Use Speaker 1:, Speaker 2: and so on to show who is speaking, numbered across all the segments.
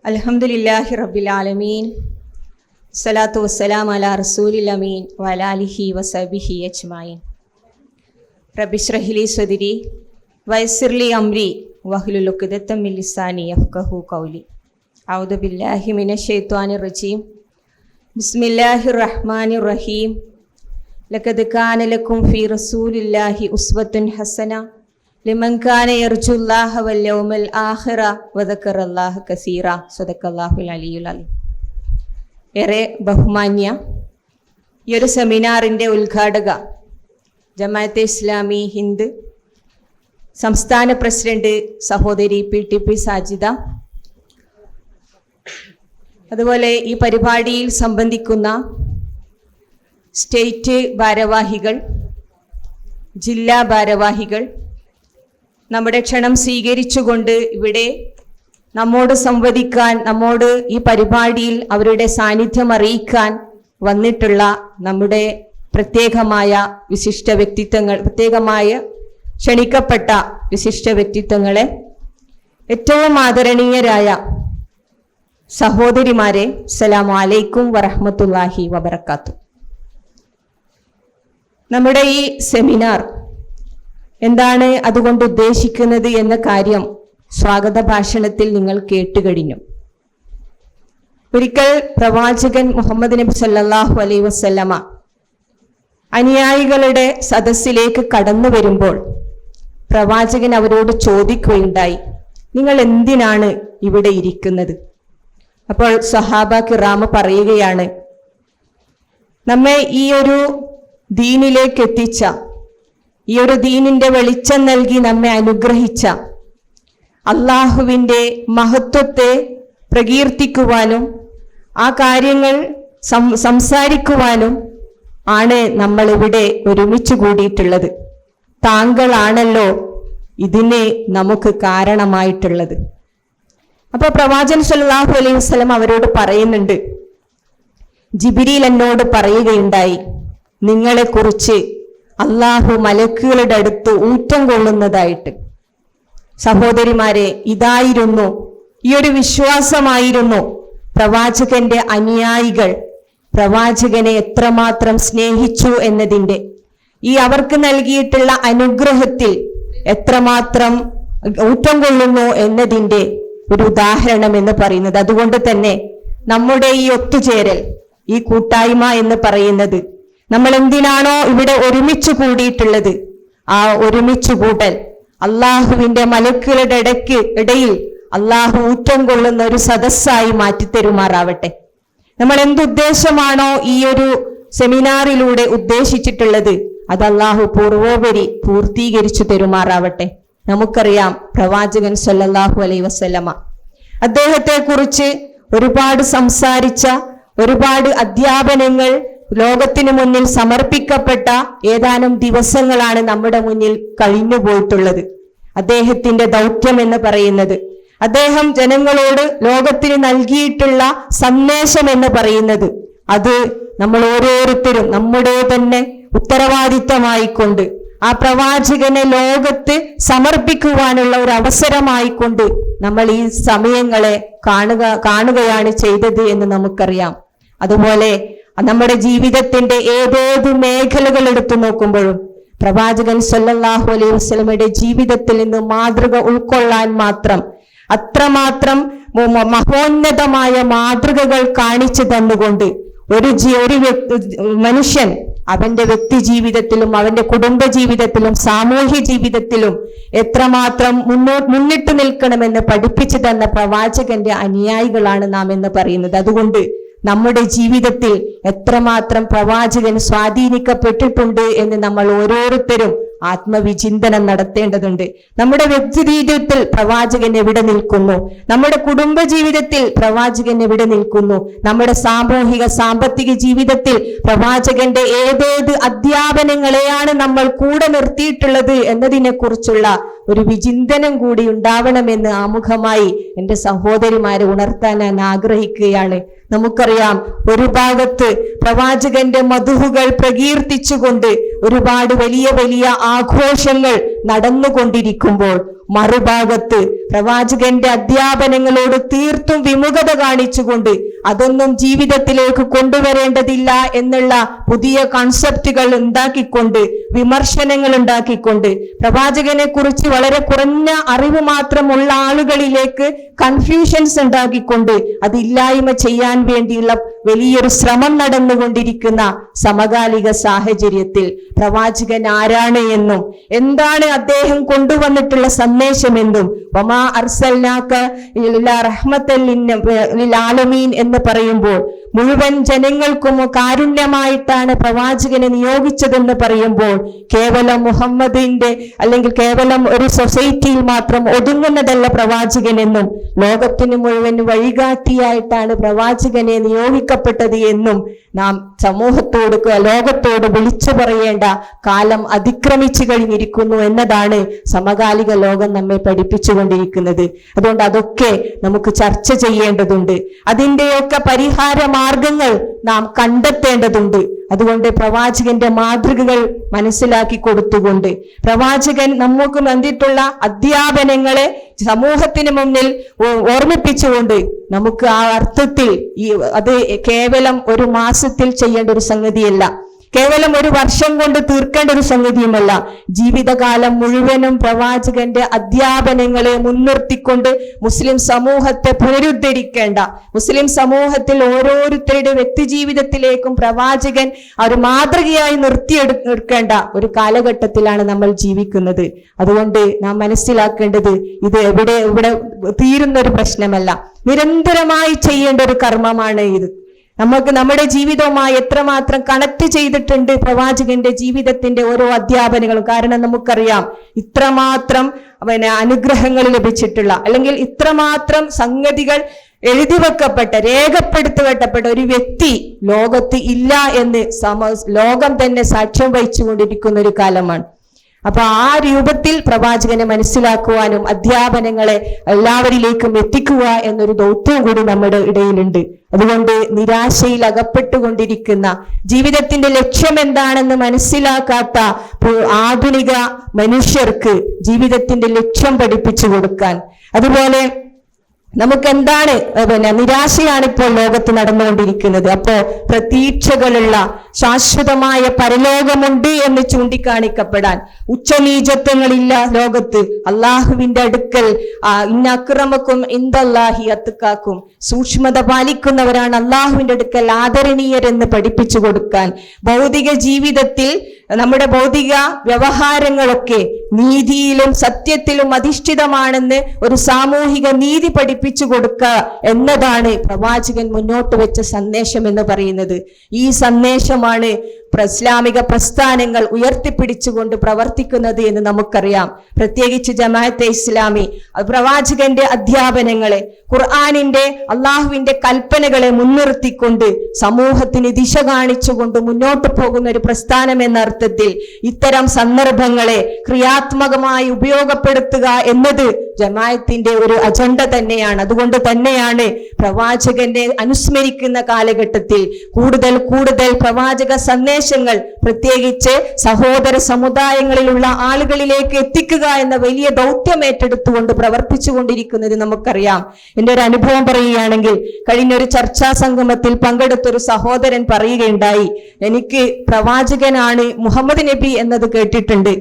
Speaker 1: അൽഹംദുലില്ലാഹി റബ്ബിൽ ആലമീൻ. സ്വലാത്തു വസ്സലാം അലാ റസൂലിൽ അമീൻ വഅലാ ആലിഹി വസഹ്ബിഹി അജ്മഈൻ. റബ്ബി ഇശ്റഹ് ലി സദ്രി വയസ്സിർ ലി അംരി വഹ്ലുൽ ഉഖ്ദതം മിൻ ലിസാനി യഫ്ഖഹു ഖൗലി. അഊദു ബില്ലാഹി മിനശ് ശൈത്വാനിർ റജീം. ബിസ്മില്ലാഹിർ റഹ്മാനിർ റഹീം. ലഖദ് കാന ലക്കും ഫീ റസൂലില്ലാഹി ഉസ്വത്തുൻ ഹസന ലിമൻ കാന യർജുല്ലാഹ വൽ യൗമൽ ആഖിറ വദക്കറല്ലാഹ കസീറ. സദഖല്ലാഹുൽ അലിയുൽ അലീം. ഏറെ ബഹുമാന്യ ഈ ഒരു സെമിനാറിൻ്റെ ഉദ്ഘാടക ജമാഅത്തെ ഇസ്ലാമി ഹിന്ദ് സംസ്ഥാന പ്രസിഡന്റ് സഹോദരി PTP സാജിദ, അതുപോലെ ഈ പരിപാടിയിൽ സംബന്ധിക്കുന്ന സ്റ്റേറ്റ് ഭാരവാഹികൾ, ജില്ലാ ഭാരവാഹികൾ, നമ്മുടെ ക്ഷണം സ്വീകരിച്ചുകൊണ്ട് ഇവിടെ നമ്മോട് സംവദിക്കാൻ, നമ്മോട് ഈ പരിപാടിയിൽ അവരുടെ സാന്നിധ്യം അറിയിക്കാൻ വന്നിട്ടുള്ള നമ്മുടെ പ്രത്യേകമായ വിശിഷ്ട വ്യക്തിത്വങ്ങൾ, പ്രത്യേകമായ ക്ഷണിക്കപ്പെട്ട വിശിഷ്ട വ്യക്തിത്വങ്ങളെ, ഏറ്റവും ആദരണീയരായ സഹോദരിമാരെ, അസ്സലാമു അലൈക്കും വറഹ്മത്തുള്ളാഹി വബറകാതുഹു. നമ്മുടെ ഈ സെമിനാർ എന്താണ് അതുകൊണ്ട് ഉദ്ദേശിക്കുന്നത് എന്ന കാര്യം സ്വാഗത ഭാഷണത്തിൽ നിങ്ങൾ കേട്ടുകഴിഞ്ഞു. ഒരിക്കൽ പ്രവാചകൻ മുഹമ്മദ് നബി സല്ലല്ലാഹു അലൈഹി വസല്ലമ അനുയായികളുടെ സദസ്സിലേക്ക് കടന്നു വരുമ്പോൾ പ്രവാചകൻ അവരോട് ചോദിക്കുകയുണ്ടായി, നിങ്ങൾ എന്തിനാണ് ഇവിടെ ഇരിക്കുന്നത്? അപ്പോൾ സ്വഹാബ കിറാമ പറയുകയാണ്, നമ്മെ ഈ ഒരു ദീനിലേക്ക് എത്തിച്ച, ഈ ഒരു ദീനിന്റെ വെളിച്ചം നൽകി നമ്മെ അനുഗ്രഹിച്ച അള്ളാഹുവിൻ്റെ മഹത്വത്തെ പ്രകീർത്തിക്കുവാനും ആ കാര്യങ്ങൾ സംസാരിക്കുവാനും ആണ് നമ്മൾ ഇവിടെ ഒരുമിച്ച് കൂടിയിട്ടുള്ളത്. താങ്കളാണല്ലോ ഇതിന് നമുക്ക് കാരണമായിട്ടുള്ളത്. അപ്പൊ പ്രവാചകൻ സല്ലല്ലാഹു അലൈഹി വസല്ലം അവരോട് പറയുന്നുണ്ട്, ജിബ്രീൽ എന്നോട് പറയുകയുണ്ടായി, നിങ്ങളെക്കുറിച്ച് അള്ളാഹു മലക്കുകളുടെ അടുത്ത് ഊറ്റം കൊള്ളുന്നതായിട്ട്. സഹോദരിമാരെ, ഇതായിരുന്നു, ഈ ഒരു വിശ്വാസമായിരുന്നു പ്രവാചകന്റെ അനുയായികൾ പ്രവാചകനെ എത്രമാത്രം സ്നേഹിച്ചു എന്നതിൻ്റെ, ഈ അവർക്ക് നൽകിയിട്ടുള്ള അനുഗ്രഹത്തിൽ എത്രമാത്രം ഊറ്റം കൊള്ളുന്നു എന്നതിൻ്റെ ഒരു ഉദാഹരണം എന്ന് പറയുന്നത്. അതുകൊണ്ട് തന്നെ നമ്മുടെ ഈ ഒത്തുചേരൽ, ഈ കൂട്ടായ്മ എന്ന് പറയുന്നത്, നമ്മൾ എന്തിനാണോ ഇവിടെ ഒരുമിച്ച് കൂടിയിട്ടുള്ളത്, ആ ഒരുമിച്ച് കൂടൽ അള്ളാഹുവിന്റെ മലക്കുകളുടെ ഇടയിൽ അള്ളാഹു ഊറ്റം കൊള്ളുന്ന ഒരു സദസ്സായി മാറ്റിത്തരുമാറാവട്ടെ. നമ്മൾ എന്തുദ്ദേശമാണോ ഈ ഒരു സെമിനാറിലൂടെ ഉദ്ദേശിച്ചിട്ടുള്ളത്, അത് അള്ളാഹു പൂർവോപരി പൂർത്തീകരിച്ചു തരുമാറാവട്ടെ. നമുക്കറിയാം പ്രവാചകൻ സല്ലല്ലാഹു അലൈഹി വസല്ലമ അദ്ദേഹത്തെ കുറിച്ച് ഒരുപാട് സംസാരിച്ച, ഒരുപാട് അധ്യാപനങ്ങൾ ലോകത്തിനു മുന്നിൽ സമർപ്പിക്കപ്പെട്ട ഏതാനും ദിവസങ്ങളാണ് നമ്മുടെ മുന്നിൽ കഴിഞ്ഞു പോയിട്ടുള്ളത്. അദ്ദേഹത്തിന്റെ ദൗത്യം എന്ന് പറയുന്നത്, അദ്ദേഹം ജനങ്ങളോട് ലോകത്തിന് നൽകിയിട്ടുള്ള സന്ദേശം എന്ന് പറയുന്നത്, അത് നമ്മൾ ഓരോരുത്തരും നമ്മുടെ തന്നെ ഉത്തരവാദിത്തമായിക്കൊണ്ട് ആ പ്രവാചകനെ ലോകത്ത് സമർപ്പിക്കുവാനുള്ള ഒരു അവസരമായിക്കൊണ്ട് നമ്മൾ ഈ സമയങ്ങളെ കാണുകയാണ് ചെയ്തത് എന്ന് നമുക്കറിയാം. അതുപോലെ നമ്മുടെ ജീവിതത്തിന്റെ ഏതേത് മേഖലകൾ എടുത്തു നോക്കുമ്പോഴും പ്രവാചകൻ സല്ലല്ലാഹു അലൈഹി വസല്ലമയുടെ ജീവിതത്തിൽ നിന്ന് മാതൃക ഉൾക്കൊള്ളാൻ മാത്രം, അത്രമാത്രം മഹോന്നതമായ മാതൃകകൾ കാണിച്ചു തന്നുകൊണ്ട് ഒരു മനുഷ്യൻ അവന്റെ വ്യക്തി ജീവിതത്തിലും അവന്റെ കുടുംബ ജീവിതത്തിലും സാമൂഹ്യ ജീവിതത്തിലും എത്രമാത്രം മുന്നിട്ട് നിൽക്കണമെന്ന് പഠിപ്പിച്ചു തന്ന പ്രവാചകന്റെ അനുയായികളാണ് നാം എന്ന് പറയുന്നത്. അതുകൊണ്ട് നമ്മുടെ ജീവിതത്തിൽ എത്രമാത്രം പ്രവാചകൻ സ്വാധീനിക്കപ്പെട്ടിട്ടുണ്ട് എന്ന് നമ്മൾ ഓരോരുത്തരും ആത്മവിചിന്തനം നടത്തേണ്ടതുണ്ട്. നമ്മുടെ വ്യക്തി ജീവിതത്തിൽ പ്രവാചകൻ എവിടെ നിൽക്കുന്നു? നമ്മുടെ കുടുംബ ജീവിതത്തിൽ പ്രവാചകൻ എവിടെ നിൽക്കുന്നു? നമ്മുടെ സാമൂഹിക സാമ്പത്തിക ജീവിതത്തിൽ പ്രവാചകന്റെ ഏതേത് അധ്യാപനങ്ങളെയാണ് നമ്മൾ കൂടെ നിർത്തിയിട്ടുള്ളത് എന്നതിനെ കുറിച്ചുള്ള ഒരു വിചിന്തനം കൂടി ഉണ്ടാവണമെന്ന് ആമുഖമായി എൻ്റെ സഹോദരിമാരെ ഉണർത്താൻ ഞാൻ ആഗ്രഹിക്കുകയാണ്. നമുക്കറിയാം, ഒരു ഭാഗത്ത് പ്രവാചകന്റെ മധുഹുകൾ പ്രകീർത്തിച്ചുകൊണ്ട് ഒരുപാട് വലിയ വലിയ ആഘോഷങ്ങൾ നടന്നുകൊണ്ടിരിക്കുമ്പോൾ, മറുഭാഗത്ത് പ്രവാചകന്റെ അധ്യാപനങ്ങളോട് തീർത്തും വിമുഖത കാണിച്ചുകൊണ്ട് അതൊന്നും ജീവിതത്തിലേക്ക് കൊണ്ടുവരേണ്ടതില്ല എന്നുള്ള പുതിയ കൺസെപ്റ്റുകൾ ഉണ്ടാക്കിക്കൊണ്ട്, വിമർശനങ്ങൾ ഉണ്ടാക്കിക്കൊണ്ട്, പ്രവാചകനെ കുറിച്ച് വളരെ കുറഞ്ഞ അറിവ് മാത്രമുള്ള ആളുകളിലേക്ക് കൺഫ്യൂഷൻസ് ഉണ്ടാക്കിക്കൊണ്ട് അതില്ലായ്മ ചെയ്യാൻ വേണ്ടിയുള്ള വലിയൊരു ശ്രമം നടന്നുകൊണ്ടിരിക്കുന്ന സമകാലിക സാഹചര്യത്തിൽ പ്രവാചകൻ ആരാണ് എന്നും എന്താണ് അദ്ദേഹം കൊണ്ടുവന്നിട്ടുള്ള സന്ദേശമെന്നും വമാ അർസൽനാക ഇല്ലാ റഹ്മത്തൽ ലിൽ ആലമീൻ എന്ന് പറയുമ്പോൾ മുഴുവൻ ജനങ്ങൾക്കും കാരുണ്യമായിട്ടാണ് പ്രവാചകനെ നിയോഗിച്ചതെന്ന് പറയുമ്പോൾ കേവലം മുഹമ്മദിന്റെ അല്ലെങ്കിൽ കേവലം ഒരു സൊസൈറ്റിയിൽ മാത്രം ഒതുങ്ങുന്നതല്ല പ്രവാചകൻ എന്നും ലോകത്തിന് മുഴുവൻ വഴികാട്ടിയായിട്ടാണ് പ്രവാചകനെ നിയോഗിക്കപ്പെട്ടത് എന്നും നാം സമൂഹത്തോട്, ലോകത്തോട് വിളിച്ചു പറയേണ്ട കാലം അതിക്രമിച്ചു കഴിഞ്ഞിരിക്കുന്നു എന്നതാണ് സമകാലിക ലോകം നമ്മെ പഠിപ്പിച്ചുകൊണ്ടിരിക്കുന്നത്. അതുകൊണ്ട് അതൊക്കെ നമുക്ക് ചർച്ച ചെയ്യേണ്ടതുണ്ട്. അതിൻ്റെയൊക്കെ പരിഹാര മാർഗങ്ങൾ നാം കണ്ടെത്തേണ്ടതുണ്ട്. അതുകൊണ്ട് പ്രവാചകന്റെ മാതൃകകൾ മനസ്സിലാക്കി കൊടുത്തുകൊണ്ട് പ്രവാചകൻ നമുക്ക് വന്നിട്ടുള്ള അധ്യാപനങ്ങളെ സമൂഹത്തിന് മുന്നിൽ ഓർമ്മിപ്പിച്ചുകൊണ്ട് നമുക്ക് ആ അർത്ഥത്തിൽ അത് കേവലം ഒരു മാസത്തിൽ ചെയ്യേണ്ട ഒരു സംഗതിയല്ല, കേവലം ഒരു വർഷം കൊണ്ട് തീർക്കേണ്ട ഒരു സംഗതിയുമല്ല. ജീവിതകാലം മുഴുവനും പ്രവാചകന്റെ അധ്യാപനങ്ങളെ മുൻനിർത്തിക്കൊണ്ട് മുസ്ലിം സമൂഹത്തെ പുനരുദ്ധരിക്കേണ്ട, മുസ്ലിം സമൂഹത്തിൽ ഓരോരുത്തരുടെ വ്യക്തി ജീവിതത്തിലേക്കും പ്രവാചകൻ ഒരു മാതൃകയായി നിർത്തിയെടുക്കേണ്ട ഒരു കാലഘട്ടത്തിലാണ് നമ്മൾ ജീവിക്കുന്നത്. അതുകൊണ്ട് നാം മനസ്സിലാക്കേണ്ടത് ഇത് ഇവിടെ തീരുന്ന ഒരു പ്രശ്നമല്ല, നിരന്തരമായി ചെയ്യേണ്ട ഒരു കർമ്മമാണ് ഇത്. നമുക്ക് നമ്മുടെ ജീവിതവുമായി എത്രമാത്രം കണക്ട് ചെയ്തിട്ടുണ്ട് പ്രവാചകന്റെ ജീവിതത്തിന്റെ ഓരോ അധ്യാപനങ്ങളും. കാരണം നമുക്കറിയാം ഇത്രമാത്രം അനുഗ്രഹങ്ങൾ ലഭിച്ചിട്ടുള്ള അല്ലെങ്കിൽ ഇത്രമാത്രം സംഗതികൾ എഴുതി വെക്കപ്പെട്ട, രേഖപ്പെടുത്തപ്പെട്ട ഒരു വ്യക്തി ലോകത്ത് ഇല്ല എന്ന് ലോകം തന്നെ സാക്ഷ്യം വഹിച്ചുകൊണ്ടിരിക്കുന്ന ഒരു കാലമാണ്. അപ്പൊ ആ രൂപത്തിൽ പ്രവാചകനെ മനസ്സിലാക്കുവാനും അധ്യാപനങ്ങളെ എല്ലാവരിലേക്കും എത്തിക്കുക എന്നൊരു ദൗത്യം കൂടി നമ്മുടെ ഇടയിലുണ്ട്. അതുകൊണ്ട് നിരാശയിൽ അകപ്പെട്ടുകൊണ്ടിരിക്കുന്ന, ജീവിതത്തിന്റെ ലക്ഷ്യം എന്താണെന്ന് മനസ്സിലാക്കാത്ത ആധുനിക മനുഷ്യർക്ക് ജീവിതത്തിന്റെ ലക്ഷ്യം പഠിപ്പിച്ചു കൊടുക്കാൻ, അതുപോലെ നമുക്ക് എന്താണ് നിരാശയാണ് ഇപ്പോൾ ലോകത്ത് നടന്നുകൊണ്ടിരിക്കുന്നത്. അപ്പോ പ്രതീക്ഷകളുള്ള ശാശ്വതമായ പരലോകമുണ്ട് എന്ന് ചൂണ്ടിക്കാണിക്കപ്പെടാൻ, ഉച്ചനീചത്വങ്ങളില്ല ലോകത്ത്, അള്ളാഹുവിന്റെ അടുക്കൽ ഇന്ന അക്രമക്കും ഇന്ദല്ലാഹി അത്ഖാക്കും, സൂക്ഷ്മത പാലിക്കുന്നവരാണ് അള്ളാഹുവിന്റെ അടുക്കൽ ആദരണീയരെന്ന് പഠിപ്പിച്ചു കൊടുക്കാൻ, ഭൗതിക ജീവിതത്തിൽ നമ്മുടെ ഭൗതിക വ്യവഹാരങ്ങളൊക്കെ നീതിയിലും സത്യത്തിലും അധിഷ്ഠിതമാണെന്ന് ഒരു സാമൂഹിക നീതി പഠിപ്പിച്ചു കൊടുക്കുക എന്നതാണ് പ്രവാചകൻ മുന്നോട്ട് വെച്ച സന്ദേശം എന്ന് പറയുന്നത്. ഈ സന്ദേശമാണ് ഇസ്ലാമിക പ്രസ്ഥാനങ്ങൾ ഉയർത്തിപ്പിടിച്ചുകൊണ്ട് പ്രവർത്തിക്കുന്നത് എന്ന് നമുക്കറിയാം. പ്രത്യേകിച്ച് ജമാഅത്തെ ഇസ്ലാമി പ്രവാചകന്റെ അധ്യാപനങ്ങളെ, ഖുർആനിന്റെ അള്ളാഹുവിന്റെ കൽപ്പനകളെ മുൻനിർത്തിക്കൊണ്ട് സമൂഹത്തിന് ദിശ കാണിച്ചുകൊണ്ട് മുന്നോട്ട് പോകുന്ന ഒരു പ്രസ്ഥാനം എന്ന അർത്ഥത്തിൽ ഇത്തരം സന്ദർഭങ്ങളെ ക്രിയാത്മകമായി ഉപയോഗപ്പെടുത്തുക എന്നത് ജമാഅത്തിന്റെ ഒരു അജണ്ട തന്നെയാണ്. അതുകൊണ്ട് തന്നെയാണ് പ്രവാചകനെ അനുസ്മരിക്കുന്ന കാലഘട്ടത്തിൽ കൂടുതൽ പ്രവാചക സന്ദേശങ്ങൾ പ്രത്യേകിച്ച് സഹോദര സമുദായങ്ങളിലുള്ള ആളുകളിലേക്ക് എത്തിക്കുക എന്ന വലിയ ദൗത്യം ഏറ്റെടുത്തുകൊണ്ട് പ്രവർത്തിച്ചുകൊണ്ടിരിക്കുന്നത് നമുക്കറിയാം. എൻ്റെ ഒരു അനുഭവം പറയുകയാണെങ്കിൽ, കഴിഞ്ഞൊരു ചർച്ചാ സംഗമത്തിൽ പങ്കെടുത്തൊരു സഹോദരൻ പറയുകയുണ്ടായി, എനിക്ക് പ്രവാചകനാണ് മുഹമ്മദ് നബി എന്നത് കേട്ടിട്ടുണ്ട്,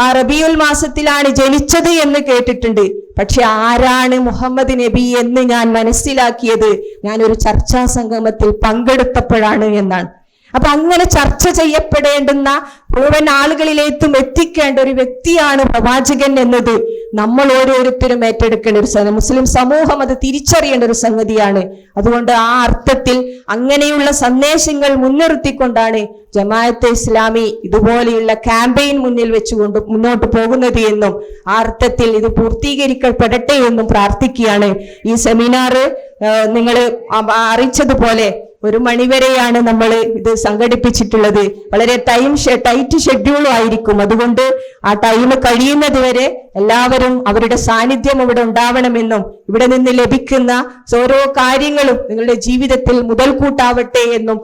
Speaker 1: ആ റബീഉൽ മാസത്തിലാണ് ജനിച്ചത് എന്ന് കേട്ടിട്ടുണ്ട്, പക്ഷെ ആരാണ് മുഹമ്മദ് നബി എന്ന് ഞാൻ മനസ്സിലാക്കിയത് ഞാൻ ഒരു ചർച്ചാ സംഗമത്തിൽ പങ്കെടുത്തപ്പോഴാണ് എന്നാണ്. അപ്പൊ അങ്ങനെ ചർച്ച ചെയ്യപ്പെടേണ്ടുന്ന മുഴുവൻ ആളുകളിലേക്കും എത്തിക്കേണ്ട ഒരു വ്യക്തിയാണ് പ്രവാചകൻ എന്നത് നമ്മൾ ഓരോരുത്തരും ഏറ്റെടുക്കേണ്ട ഒരു മുസ്ലിം സമൂഹം അത് തിരിച്ചറിയേണ്ട ഒരു സംഗതിയാണ്. അതുകൊണ്ട് ആ അർത്ഥത്തിൽ അങ്ങനെയുള്ള സന്ദേശങ്ങൾ മുൻനിർത്തിക്കൊണ്ടാണ് ജമാഅത്തെ ഇസ്ലാമി ഇതുപോലെയുള്ള ക്യാമ്പയിൻ മുന്നിൽ വെച്ചുകൊണ്ട് മുന്നോട്ട് പോകുന്നത് എന്നും ആ അർത്ഥത്തിൽ ഇത് പൂർത്തീകരിക്കപ്പെടട്ടെ എന്നും പ്രാർത്ഥിക്കുകയാണ്. ഈ സെമിനാർ നിങ്ങൾ അറിയിച്ചതുപോലെ 1 മണിവരെയാണ് നമ്മൾ ഇത് സംഘടിപ്പിച്ചിട്ടുള്ളത്. വളരെ ടൈറ്റ് ഷെഡ്യൂളും ആയിരിക്കും. അതുകൊണ്ട് ആ ടൈം കഴിയുന്നത് വരെ എല്ലാവരും അവരുടെ സാന്നിധ്യം ഇവിടെ ഉണ്ടാവണമെന്നും ഇവിടെ നിന്ന് ലഭിക്കുന്ന ഓരോ കാര്യങ്ങളും നിങ്ങളുടെ ജീവിതത്തിൽ മുതൽക്കൂട്ടാവട്ടെ എന്നും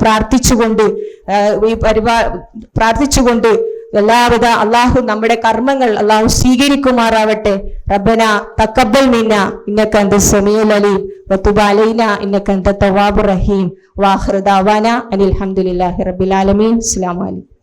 Speaker 1: പ്രാർത്ഥിച്ചുകൊണ്ട് എല്ലാവിധ അള്ളാഹു നമ്മുടെ കർമ്മങ്ങൾ അള്ളാഹു സ്വീകരിക്കുമാറാവട്ടെ. റബ്ബന തഖബ്ബൽ മിന്നാ ഇന്നക അൻത സമീഉൽ അലീം വതുബ് അലൈനാ ഇന്നക അൻത തവ്വാബുർ റഹീം. വാഖിറു ദഅവാനാ അനിൽ ഹംദുലില്ലാഹി റബ്ബിൽ ആലമീൻ. അസ്സലാമു അലൈക്കും.